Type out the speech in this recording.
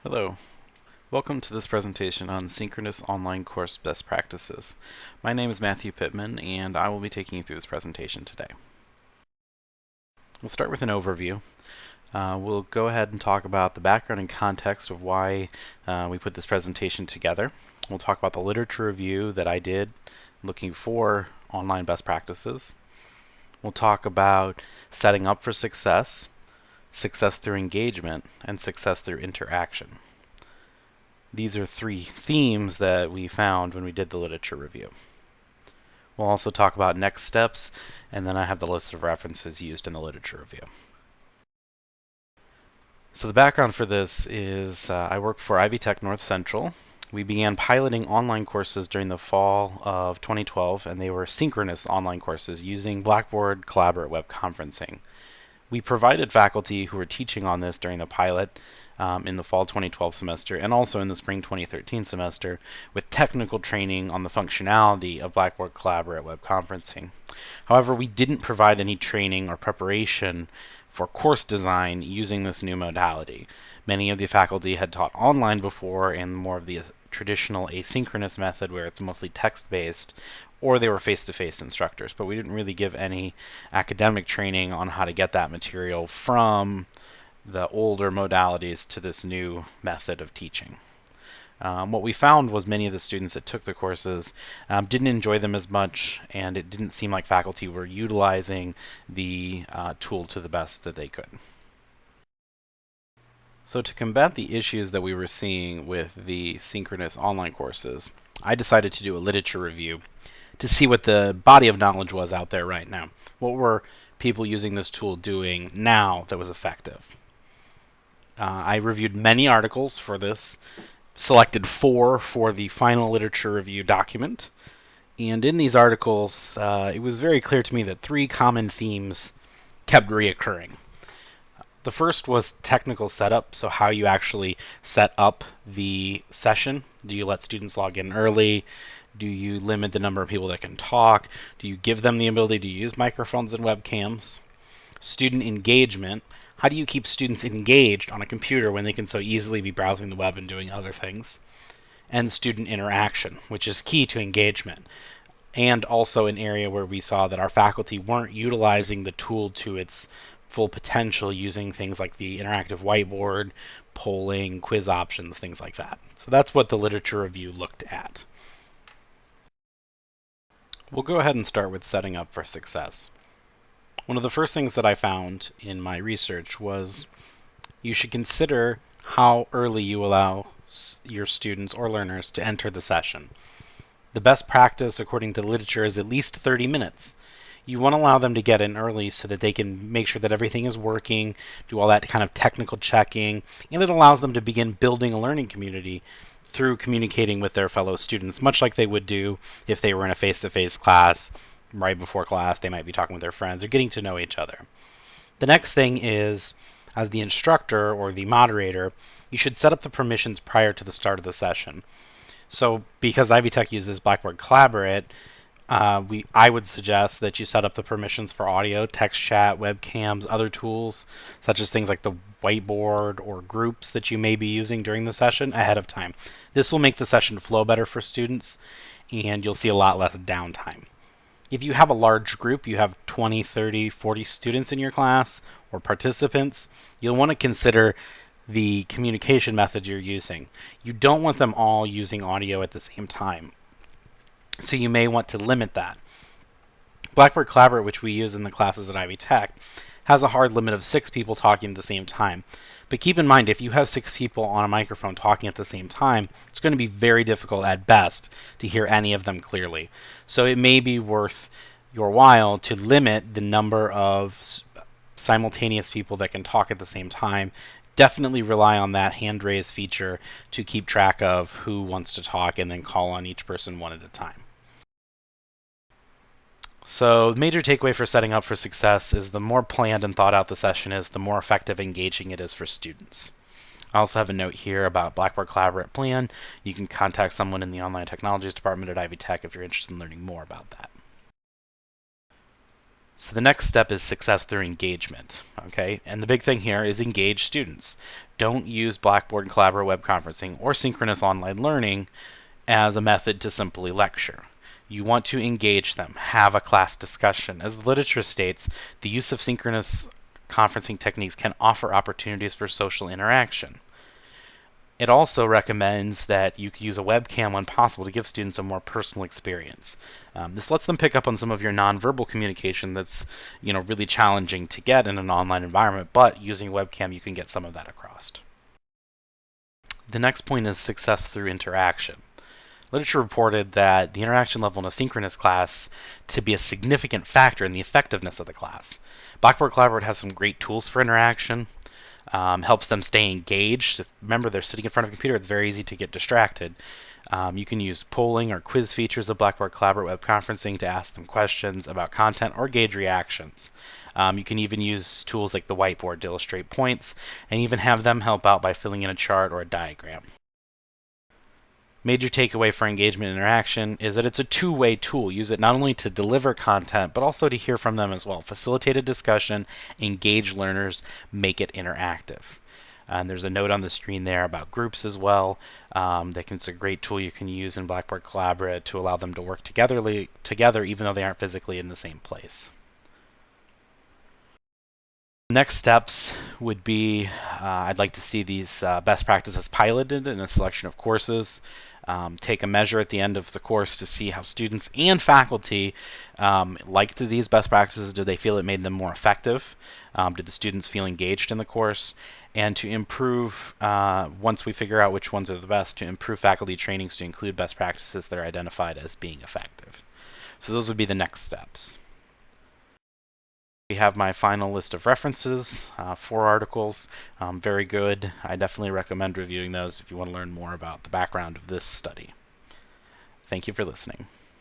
Hello. Welcome to this presentation on Synchronous Online Course Best Practices. My name is Matthew Pittman, and I will be taking you through this presentation today. We'll start with an overview. We'll go ahead and talk about the background and context of why we put this presentation together. We'll talk about the literature review that I did looking for online best practices. We'll talk about setting up for success, success through engagement, and success through interaction. These are three themes that we found when we did the literature review. We'll also talk about next steps, and then I have the list of references used in the literature review. So the background for this is I work for Ivy Tech North Central. We began piloting online courses during the fall of 2012, and they were synchronous online courses using Blackboard Collaborate web conferencing. We provided faculty who were teaching on this during the pilot in the fall 2012 semester and also in the spring 2013 semester with technical training on the functionality of Blackboard Collaborate web conferencing. However, we didn't provide any training or preparation for course design using this new modality. Many of the faculty had taught online before in more of the traditional asynchronous method where it's mostly text-based, or they were face-to-face instructors, but we didn't really give any academic training on how to get that material from the older modalities to this new method of teaching. What we found was many of the students that took the courses didn't enjoy them as much, and it didn't seem like faculty were utilizing the tool to the best that they could. So to combat the issues that we were seeing with the synchronous online courses, I decided to do a literature review to see what the body of knowledge was out there right now. What were people using this tool doing now that was effective? I reviewed many articles for this, selected 4 for the final literature review document, and in these articles, it was very clear to me that 3 common themes kept reoccurring. The first was technical setup, so how you actually set up the session. Do you let students log in early? Do you limit the number of people that can talk? Do you give them the ability to use microphones and webcams? Student engagement. How do you keep students engaged on a computer when they can so easily be browsing the web and doing other things? And student interaction, which is key to engagement, and also an area where we saw that our faculty weren't utilizing the tool to its full potential using things like the interactive whiteboard, polling, quiz options, things like that. So that's what the literature review looked at. We'll go ahead and start with setting up for success. One of the first things that I found in my research was you should consider how early you allow your students or learners to enter the session. The best practice, according to the literature, is at least 30 minutes. You want to allow them to get in early so that they can make sure that everything is working, do all that kind of technical checking, and it allows them to begin building a learning community through communicating with their fellow students, much like they would do if they were in a face-to-face class. Right before class, they might be talking with their friends or getting to know each other. The next thing is, as the instructor or the moderator, you should set up the permissions prior to the start of the session. So because Ivy Tech uses Blackboard Collaborate, I would suggest that you set up the permissions for audio, text chat, webcams, other tools, such as things like the whiteboard or groups that you may be using during the session ahead of time. This will make the session flow better for students, and you'll see a lot less downtime. If you have a large group, you have 20, 30, 40 students in your class or participants, you'll want to consider the communication method you're using. You don't want them all using audio at the same time, so you may want to limit that. Blackboard Collaborate, which we use in the classes at Ivy Tech, has a hard limit of 6 people talking at the same time. But keep in mind, if you have 6 people on a microphone talking at the same time, it's going to be very difficult at best to hear any of them clearly. So it may be worth your while to limit the number of simultaneous people that can talk at the same time. Definitely rely on that hand raise feature to keep track of who wants to talk and then call on each person one at a time. So the major takeaway for setting up for success is the more planned and thought out the session is, the more effective engaging it is for students. I also have a note here about Blackboard Collaborate Plan. You can contact someone in the Online Technologies Department at Ivy Tech if you're interested in learning more about that. So the next step is success through engagement, okay? And the big thing here is engage students. Don't use Blackboard and Collaborate web conferencing or synchronous online learning as a method to simply lecture. You want to engage them, have a class discussion. As the literature states, the use of synchronous conferencing techniques can offer opportunities for social interaction. It also recommends that you use a webcam when possible to give students a more personal experience. This lets them pick up on some of your nonverbal communication that's really challenging to get in an online environment, but using a webcam you can get some of that across. The next point is success through interaction. Literature reported that the interaction level in a synchronous class to be a significant factor in the effectiveness of the class. Blackboard Collaborate has some great tools for interaction. Helps them stay engaged. Remember, they're sitting in front of a computer. It's very easy to get distracted. You can use polling or quiz features of Blackboard Collaborate web conferencing to ask them questions about content or gauge reactions. You can even use tools like the whiteboard to illustrate points, and even have them help out by filling in a chart or a diagram. Major takeaway for engagement and interaction is that it's a two-way tool. Use it not only to deliver content, but also to hear from them as well. Facilitate a discussion, engage learners, make it interactive. And there's a note on the screen there about groups as well. It's a great tool you can use in Blackboard Collaborate to allow them to work together even though they aren't physically in the same place. Next steps would be I'd like to see these best practices piloted in a selection of courses. Take a measure at the end of the course to see how students and faculty liked these best practices. Did they feel it made them more effective? Did the students feel engaged in the course? And to improve, once we figure out which ones are the best, to improve faculty trainings to include best practices that are identified as being effective. So those would be the next steps. We have my final list of references, 4 articles, very good. I definitely recommend reviewing those if you want to learn more about the background of this study. Thank you for listening.